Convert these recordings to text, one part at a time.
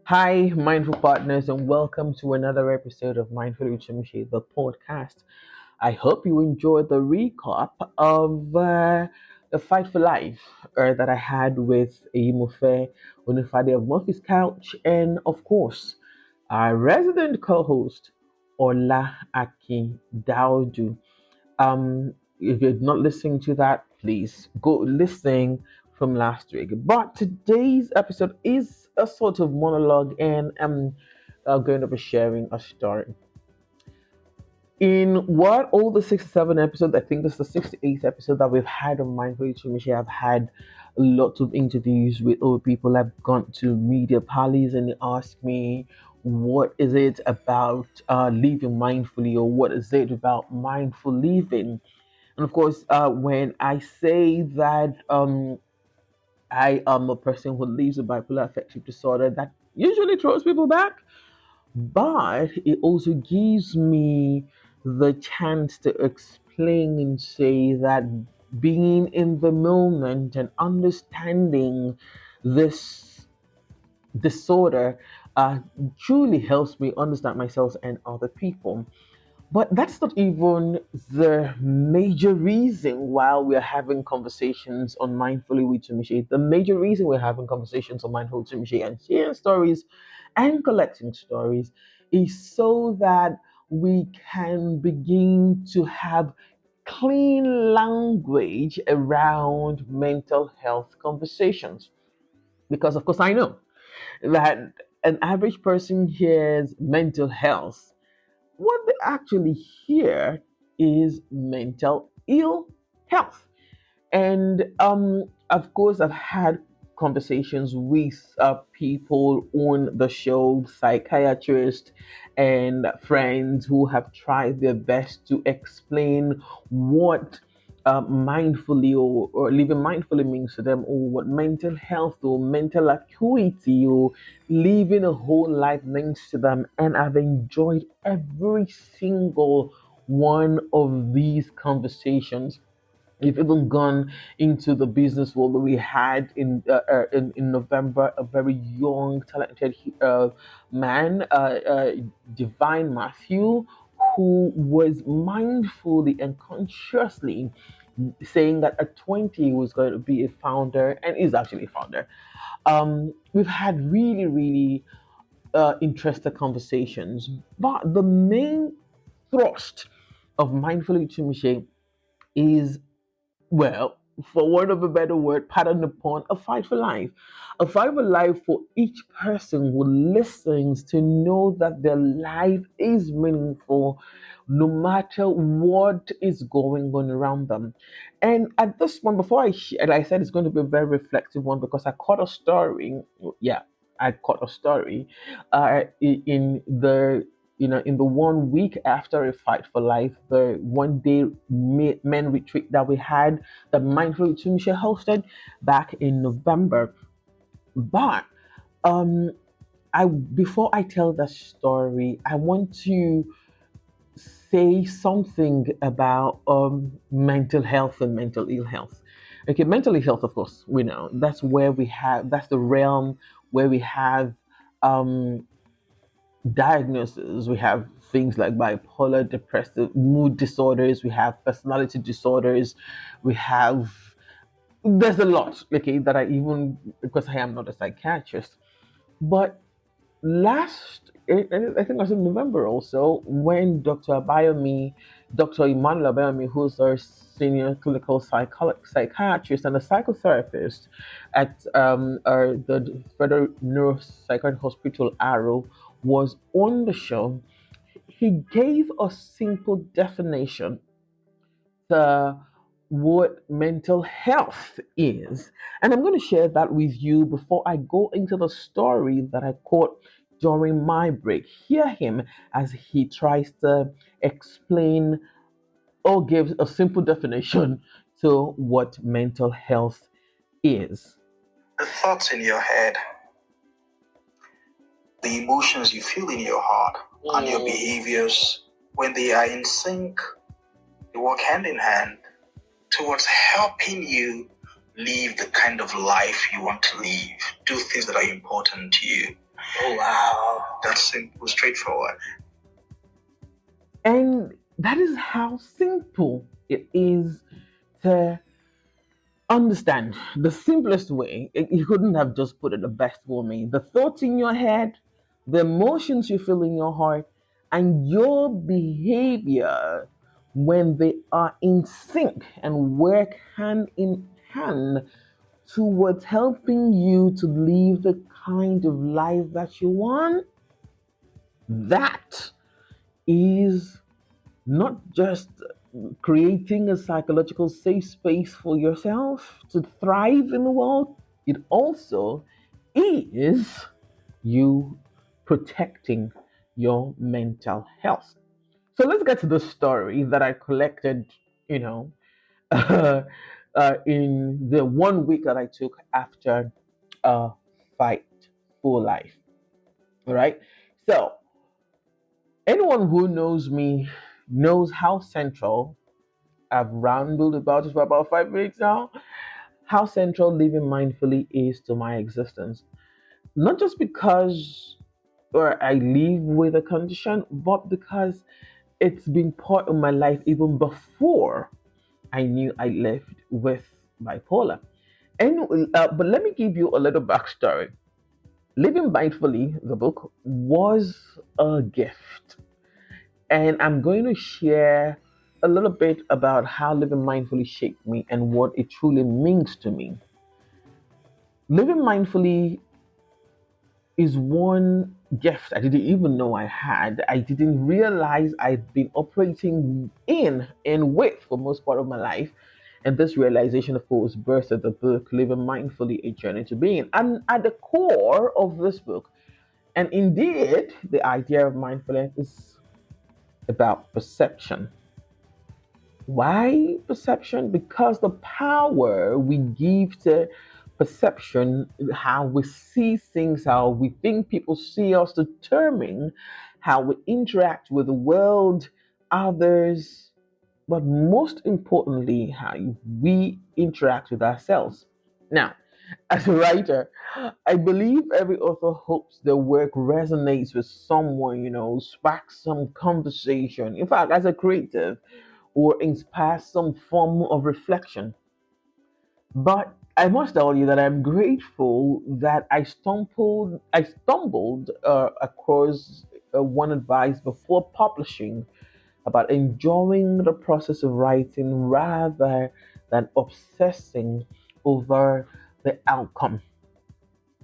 Hi, mindful partners, and welcome to another episode of Mindful Omeokachie, the podcast. I hope you enjoyed the recap of the fight for life that I had with Imofe Onifade of Murphy's Couch, and of course, our resident co-host Ola Aki Daudu. If you're not listening to that, please go listening from last week. But today's episode is a sort of monologue, and I'm going to be sharing a story. In what all the 67 episodes, I think this is the 68th episode that we've had on Mindful Eating. I've had lots of interviews with other people. I've gone to media parties and they ask me, what is it about living mindfully, or what is it about mindful living? And of course, when I say that I am a person who lives with bipolar affective disorder, that usually throws people back, but it also gives me the chance to explain and say that being in the moment and understanding this disorder truly helps me understand myself and other people. But that's not even the major reason why we're having conversations on Mindfully with Tumishi. The major reason we're having conversations on Mindfully with Tumishi and sharing stories and collecting stories is so that we can begin to have clean language around mental health conversations. Because, of course, I know that an average person hears mental health, what they actually hear is mental ill health. And of course, I've had conversations with people on the show, psychiatrists and friends who have tried their best to explain what mindfully or living mindfully means to them, or what mental health or mental acuity or living a whole life means to them. And I've enjoyed every single one of these conversations. We've even gone into the business world. We had in November a very young, talented man, Divine Matthew, who was mindfully and consciously saying that at 20 he was going to be a founder, and is actually a founder. We've had really, really interesting conversations, but the main thrust of Mindful Eating is, well, for want of a better word, pardon the pun, a fight for life. A fight for life for each person who listens to know that their life is meaningful no matter what is going on around them. And at this one, before and I said it's going to be a very reflective one because I caught a story. Yeah, I caught a story in the in the 1 week after a fight for life, the 1 day men retreat that we had, the Mindful Tumisha hosted back in November. But um, I before I tell that story, I want to say something about mental health and mental ill health. Okay, mental ill health, of course, we know that's the realm where we have um, diagnoses. We have things like bipolar, depressive, mood disorders. We have personality disorders. We have there's a lot, okay, that I even, because I am not a psychiatrist. But I think it was in November also, when Dr. Emmanuel Abayomi, who's our senior clinical psychiatrist and a psychotherapist at the Federal Neuropsychiatric Hospital Arrow, was on the show. He gave a simple definition to what mental health is. And I'm going to share that with you before I go into the story that I caught during my break. Hear him as he tries to explain or gives a simple definition to what mental health is. The thoughts in your head, the emotions you feel in your heart, and your behaviors, when they are in sync, they work hand in hand towards helping you live the kind of life you want to live, do things that are important to you. Oh, quite simple, straightforward. And that is how simple it is to understand. The simplest way, you couldn't have just put it the best for me. The thoughts in your head, the emotions you feel in your heart, and your behavior when they are in sync and work hand in hand towards helping you to live the kind of life that you want, that is not just creating a psychological safe space for yourself to thrive in the world, it also is you protecting your mental health. So let's get to the story that I collected, you know, in the 1 week that I took after a fight for life. All right. So anyone who knows me knows how central, I've rambled about it for about 5 minutes now, how central living mindfully is to my existence. Not just because or I live with a condition, but because it's been part of my life even before I knew I lived with bipolar. And but let me give you a little backstory. Living Mindfully, the book, was a gift. And I'm going to share a little bit about how living mindfully shaped me and what it truly means to me. Living mindfully is one gift I didn't even know I had. I didn't realize I'd been operating in and with for most part of my life. And this realization, of course, birthed the book Living Mindfully, A Journey to Being. And at the core of this book, and indeed, the idea of mindfulness is about perception. Why perception? Because the power we give to perception, how we see things, how we think people see us, determine how we interact with the world, others, but most importantly, how we interact with ourselves. Now, as a writer, I believe every author hopes their work resonates with someone, sparks some conversation. In fact, as a creative, or inspire some form of reflection. But I must tell you that I'm grateful that I stumbled across one advice before publishing about enjoying the process of writing rather than obsessing over the outcome.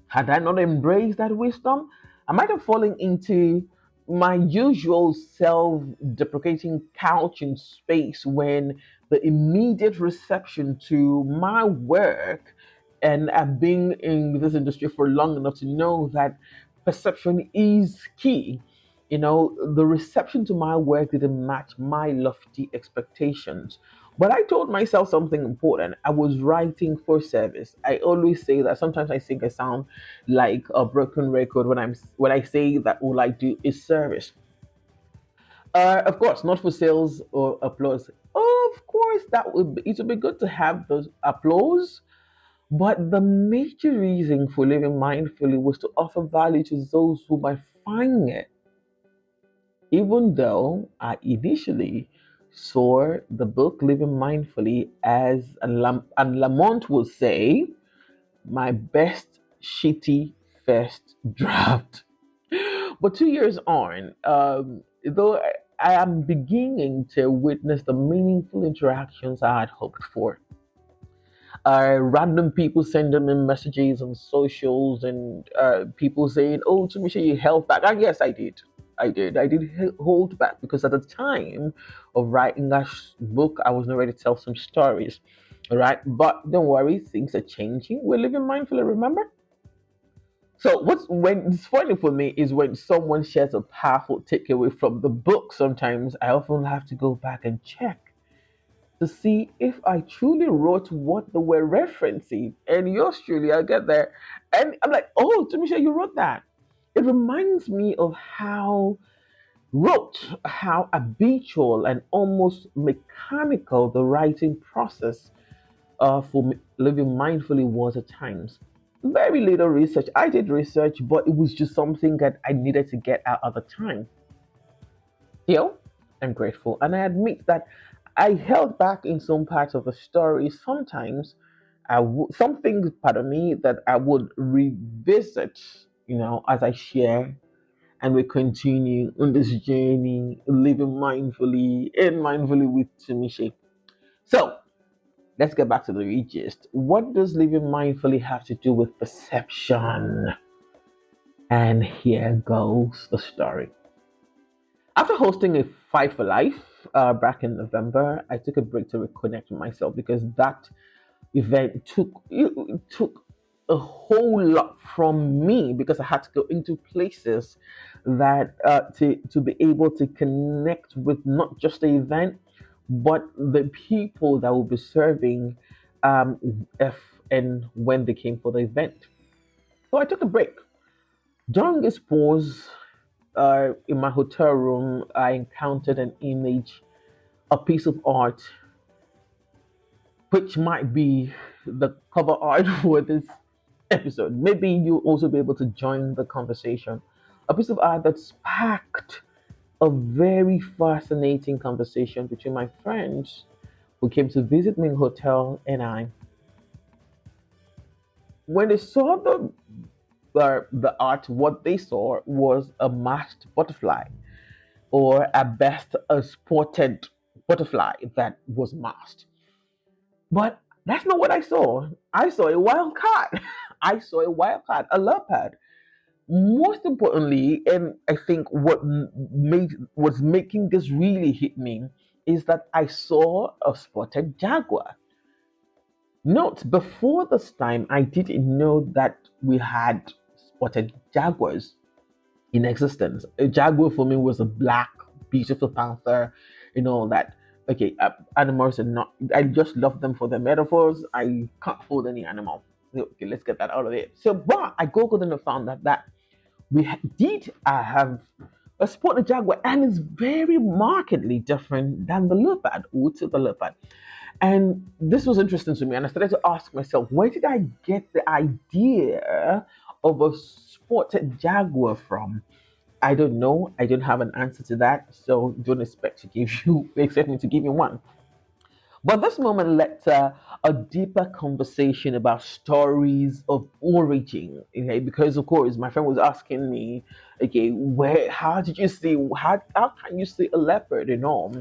Had I not embraced that wisdom, I might have fallen into my usual self deprecating couch in space when the immediate reception to my work, and I've been in this industry for long enough to know that perception is key. The reception to my work didn't match my lofty expectations. But I told myself something important. I was writing for service. I always say that sometimes I think I sound like a broken record when I say that all I do is service. Of course, not for sales or applause. Of course, it would be good to have those applause. But the major reason for living mindfully was to offer value to those who might find it, even though I initially saw the book Living Mindfully as, and Lamont would say, my best shitty first draft. But 2 years on, though I am beginning to witness the meaningful interactions I had hoped for. Random people sending me messages on socials and people saying, "Oh, Tumisha, you held back." And yes, I did. I did hold back because at the time of writing that book, I was not ready to tell some stories. All right, but don't worry, things are changing. We're living mindfully. Remember. So what's when it's funny for me is when someone shares a powerful takeaway from the book. Sometimes I often have to go back and check to see if I truly wrote what they were referencing. And yours truly, I'll get there. And I'm like, oh, Tamisha, you wrote that. It reminds me of how habitual and almost mechanical the writing process for living mindfully was at times. Very little research. I did research, but it was just something that I needed to get out at the time. Still, I'm grateful, and I admit that I held back in some parts of the story. Sometimes, some things part of me that I would revisit, as I share, and we continue on this journey, living mindfully and mindfully with Tumishi. So, let's get back to the gist. What does living mindfully have to do with perception? And here goes the story. After hosting a Fight for Life back in November, I took a break to reconnect with myself because that event took a whole lot from me because I had to go into places that to be able to connect with not just the event but the people that will be serving um, if and when they came for the event. So I took a break. During this pause, in my hotel room, I encountered an image, a piece of art, which might be the cover art for this episode. Maybe you'll also be able to join the conversation. A piece of art that sparked a very fascinating conversation between my friends who came to visit me in hotel and I. When they saw the art, what they saw was a masked butterfly, or at best a spotted butterfly that was masked. But that's not what I saw. I saw a wild cat. I saw a wild cat, a leopard. Most importantly, and I think what made was making this really hit me is that I saw a spotted jaguar. Note, before this time, I didn't know that we had spotted jaguars in existence. A jaguar for me was a black, beautiful panther, that. Okay, animals are not. I just love them for their metaphors. I can't fool any animal. Okay, let's get that out of there. So, but I googled and I found that did have a spotted jaguar, and it's very markedly different than the leopard, or to the leopard. And this was interesting to me, and I started to ask myself, where did I get the idea of a spotted jaguar from? I don't know. I don't have an answer to that, so don't expect me to give you one. But this moment led to a deeper conversation about stories of origin. Okay, because of course my friend was asking me, okay, how did you see, how can you see a leopard and all?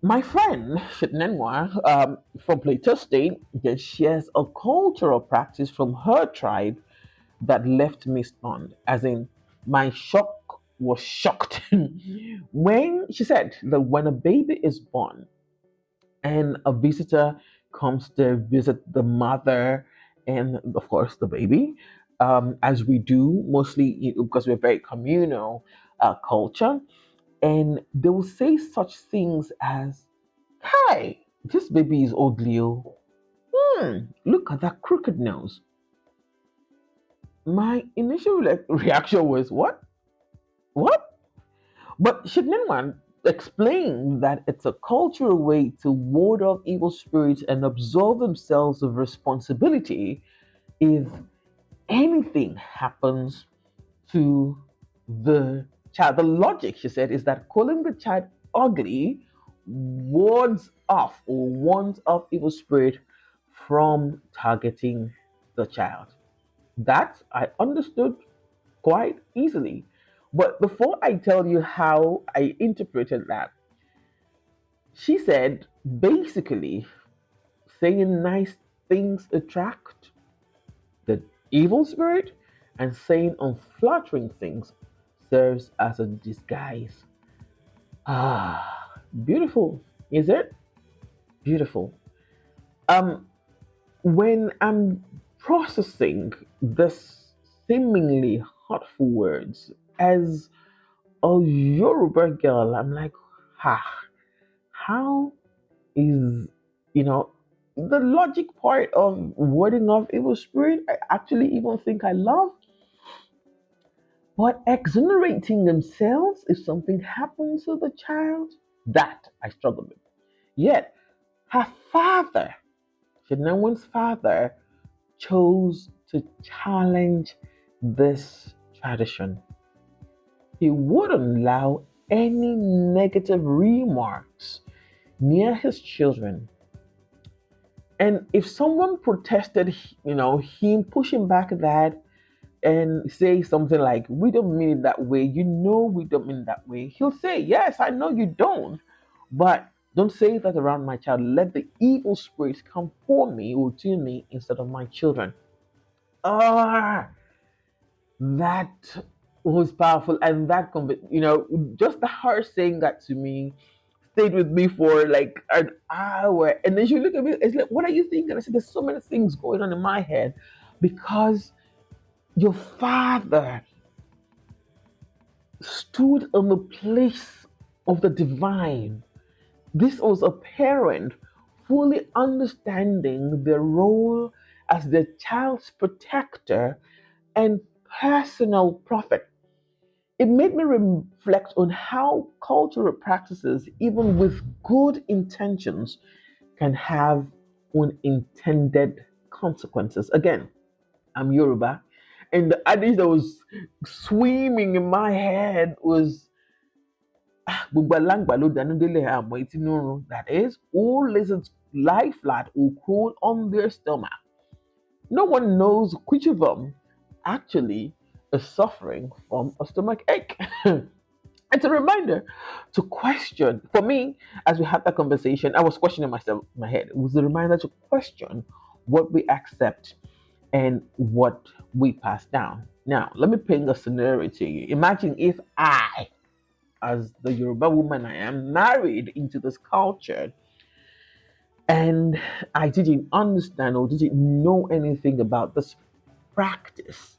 My friend Shitnenmwa from Plateau State, that shares a cultural practice from her tribe that left me stunned. As in, my shock was shocked when she said that when a baby is born and a visitor comes to visit the mother and, of course, the baby, as we do mostly because we're very communal culture, and they will say such things as, "Hi, this baby is ugly. Oh. Look at that crooked nose." My initial reaction was, "What? What?" But Shitnenmwa explained that it's a cultural way to ward off evil spirits and absolve themselves of responsibility if anything happens to the child. The logic, she said, is that calling the child ugly warns off evil spirit from targeting the child. That I understood quite easily. But before I tell you how I interpreted that, she said basically saying nice things attract the evil spirit, and saying unflattering things serves as a disguise. Ah, beautiful, is it? Beautiful. Um, when I'm processing this seemingly hurtful words as a Yoruba girl, I'm like, ha, how is, you know, the logic part of warding off evil spirit, I actually even think I love, but exonerating themselves if something happens to the child, that I struggle with. Yet, her father, Shanawan's father, chose to challenge this tradition. He wouldn't allow any negative remarks near his children. And if someone protested, him pushing back that and say something like, "We don't mean it that way, we don't mean it that way," he'll say, "Yes, I know you don't, but don't say that around my child. Let the evil spirits come for me or to me instead of my children." Ah, that was powerful. And just her saying that to me stayed with me for like an hour. And then she looked at me, it's like, "What are you thinking?" I said, "There's so many things going on in my head because your father stood on the place of the divine." This was a parent fully understanding their role as their child's protector and personal prophet. It made me reflect on how cultural practices, even with good intentions, can have unintended consequences. Again, I'm Yoruba, and the adage that was swimming in my head was "Gbogbo aláǹgbá ló danú délẹ̀ àmọ́ etí inú run." That is, all lizards lie flat or crawl on their stomach. No one knows which of them actually is suffering from a stomach ache. It's a reminder to question. For me, as we had that conversation, I was questioning myself in my head. It was a reminder to question what we accept and what we pass down. Now, let me paint a scenario to you. Imagine if I, as the Yoruba woman I am, married into this culture and I didn't understand or didn't know anything about this practice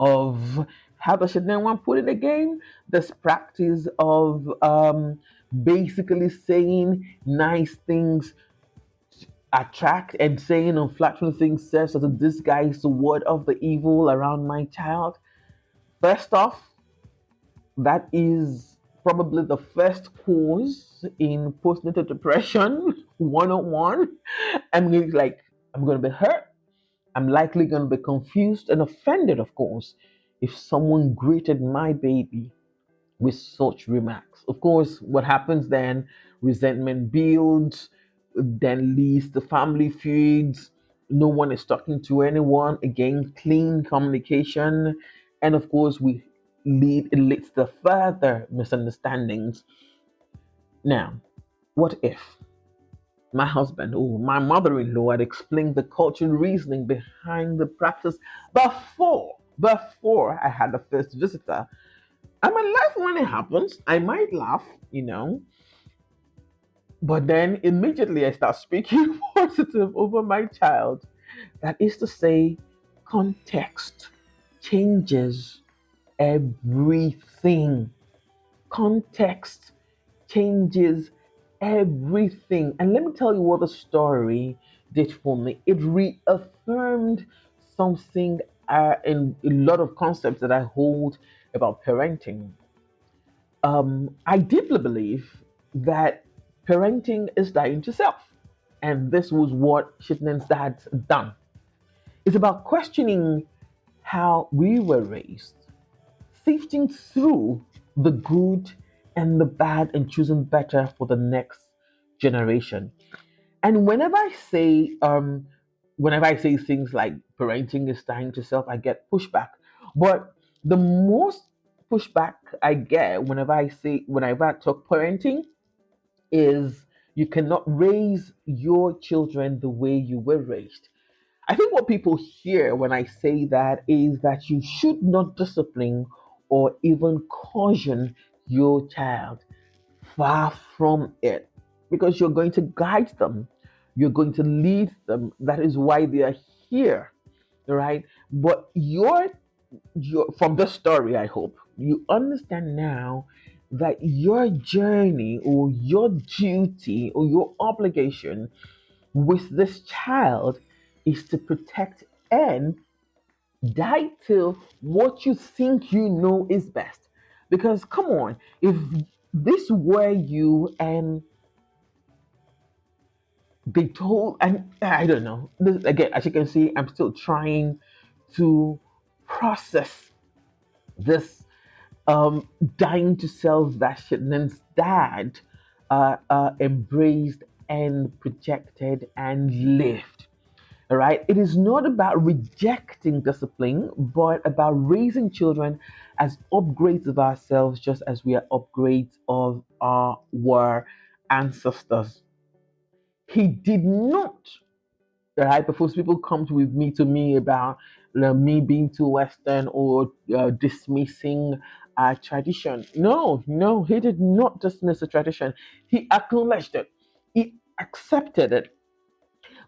of, how does Shitnenmwa put it again? This practice of basically saying nice things attract and saying unflattering things serves as a disguise the word of the evil around my child. First off, that is probably the first cause in postnatal depression 101. I'm going to be hurt. I'm likely going to be confused and offended, of course, if someone greeted my baby with such remarks. Of course, what happens then? Resentment builds, then leads to family feuds. No one is talking to anyone. Again, clean communication. And of course, it leads to further misunderstandings. Now, what if my husband or my mother-in-law had explained the cultural reasoning behind the practice before I had the first visitor? I might laugh when it happens. I might laugh. But then immediately I start speaking positive over my child. That is to say, context changes everything. Context changes everything. And let me tell you what the story did for me. It reaffirmed something in a lot of concepts that I hold about parenting. I deeply believe that parenting is dying to self. And this was what Shitnen's dad done. It's about questioning how we were raised, sifting through the good and the bad and choosing better for the next generation. And whenever I say things like parenting is dying to self, I get pushback. But the most pushback I get whenever I talk parenting is, you cannot raise your children the way you were raised. I think what people hear when I say that is that you should not discipline or even caution your child. Far from it. Because you're going to guide them, you're going to lead them. That is why they are here. Right? But from the story, I hope you understand now that your journey or your duty or your obligation with this child is to protect and die till what you think you know is best. Because come on, if this were you and they told, and I don't know. This, again, as you can see, I'm still trying to process this dying to self that Shitnen's dad embraced and projected and lived. All right. It is not about rejecting discipline, but about raising children as upgrades of ourselves, just as we are upgrades of our ancestors. He did not, right? Before people come to me about me being too Western or dismissing tradition. No, no, he did not dismiss the tradition. He acknowledged it. He accepted it.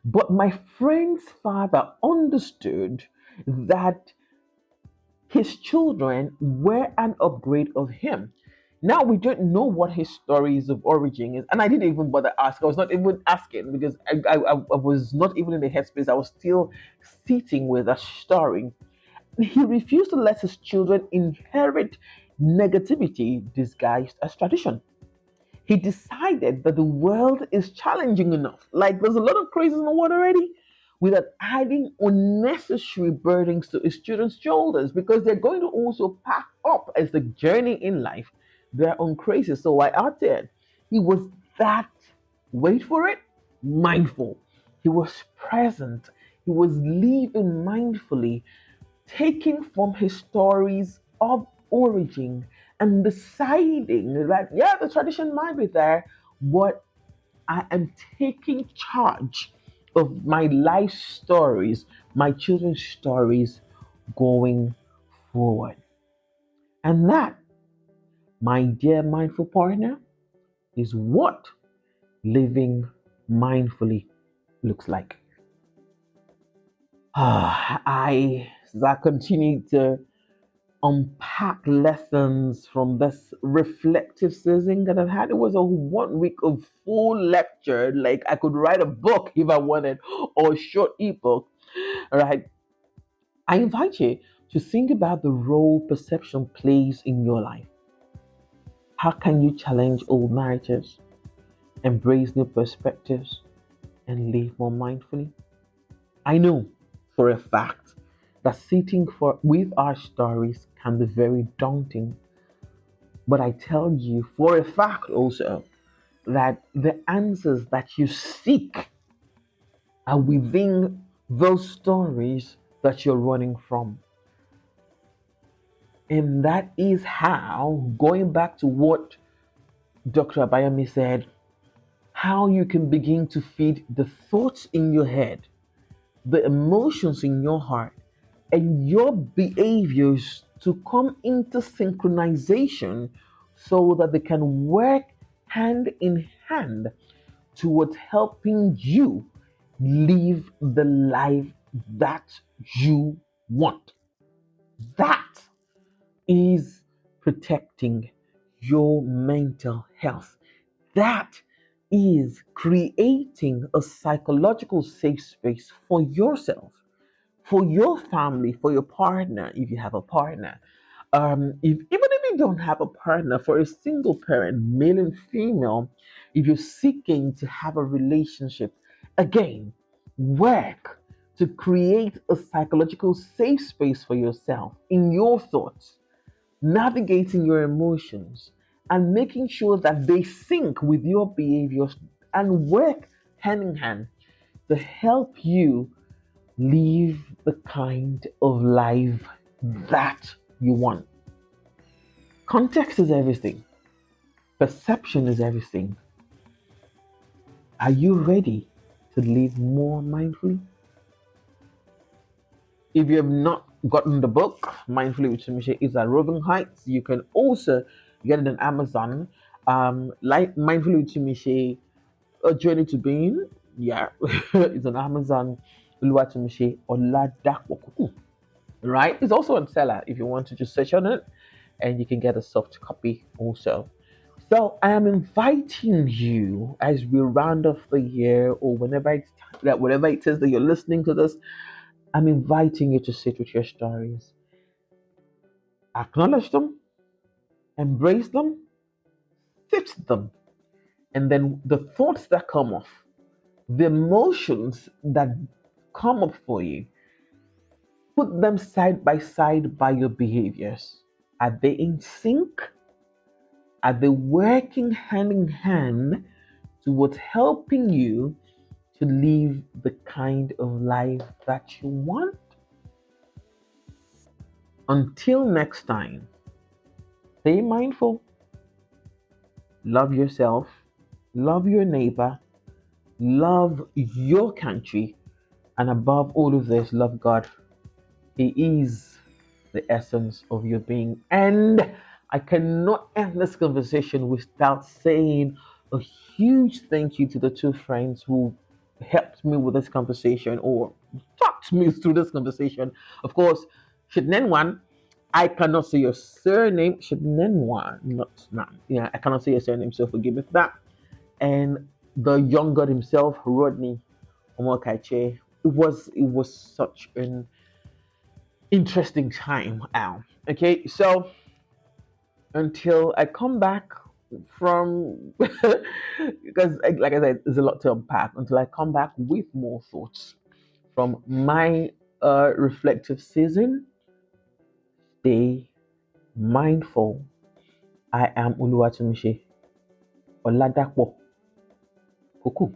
But my friend's father understood that his children were an upgrade of him. Now we don't know what his stories of origin is, and I didn't even bother ask. I was not even asking because I was not even in the headspace. I was still sitting with a story. He refused to let his children inherit negativity disguised as tradition. He decided that the world is challenging enough. Like there's a lot of crazy in the world already, without adding unnecessary burdens to his children's shoulders because they're going to also pack up as the journey in life their own crazy. So why out there? He was that, wait for it, mindful. He was present. He was living mindfully, taking from his stories of origin and deciding that, yeah, the tradition might be there, but I am taking charge of my life stories, my children's stories going forward. And that, my dear mindful partner, is what living mindfully looks like. As I continue to unpack lessons from this reflective season that I've had. It was a 1 week of full lecture. Like I could write a book if I wanted, or a short ebook. All right. I invite you to think about the role perception plays in your life. How can you challenge old narratives, embrace new perspectives, and live more mindfully? I know for a fact that sitting with our stories can be very daunting. But I tell you for a fact also that the answers that you seek are within those stories that you're running from. And that is how, going back to what Dr. Abayami said, how you can begin to feed the thoughts in your head, the emotions in your heart, and your behaviors to come into synchronization so that they can work hand in hand towards helping you live the life that you want. That is protecting your mental health. That is creating a psychological safe space for yourself, for your family, for your partner, if you have a partner. If even if you don't have a partner, for a single parent, male and female, if you're seeking to have a relationship, again, work to create a psychological safe space for yourself in your thoughts, navigating your emotions, and making sure that they sync with your behaviors and work hand in hand to help you live the kind of life that you want. Context is everything, perception is everything. Are you ready to live more mindfully? If you have not gotten the book, Mindfully with Tumishe is at Roving Heights. You can also get it on Amazon. Like Mindfully with Tumishe, A Journey to Being. Yeah, it's on Amazon. Oluwatumishe Oladapokuku. Right? It's also on Seller if you want to just search on it, and you can get a soft copy also. So I am inviting you as we round off the year, or whenever it's that whatever it is that you're listening to this, I'm inviting you to sit with your stories, acknowledge them, embrace them, sit them, and then the thoughts that come off, The emotions that come up for you, put them side by your behaviors. Are they in sync? Are they working hand in hand towards helping you to live the kind of life that you want? Until next time, stay mindful, love yourself, love your neighbor, love your country, and above all of this, love God. He is the essence of your being. And I cannot end this conversation without saying a huge thank you to the two friends who helped me with this conversation or talked me through this conversation. Of course, Shitnenmwa, I cannot say your surname. Shitnenmwa, not, yeah, I cannot say your surname, so forgive me for that. And the young God himself, Rodney Omeokachie. It was such an interesting time, Al. Okay, so until I come back from, because like I said, there's a lot to unpack. Until I come back with more thoughts from my reflective season, stay mindful. I am Uluwatumishi Oladapo Kuku.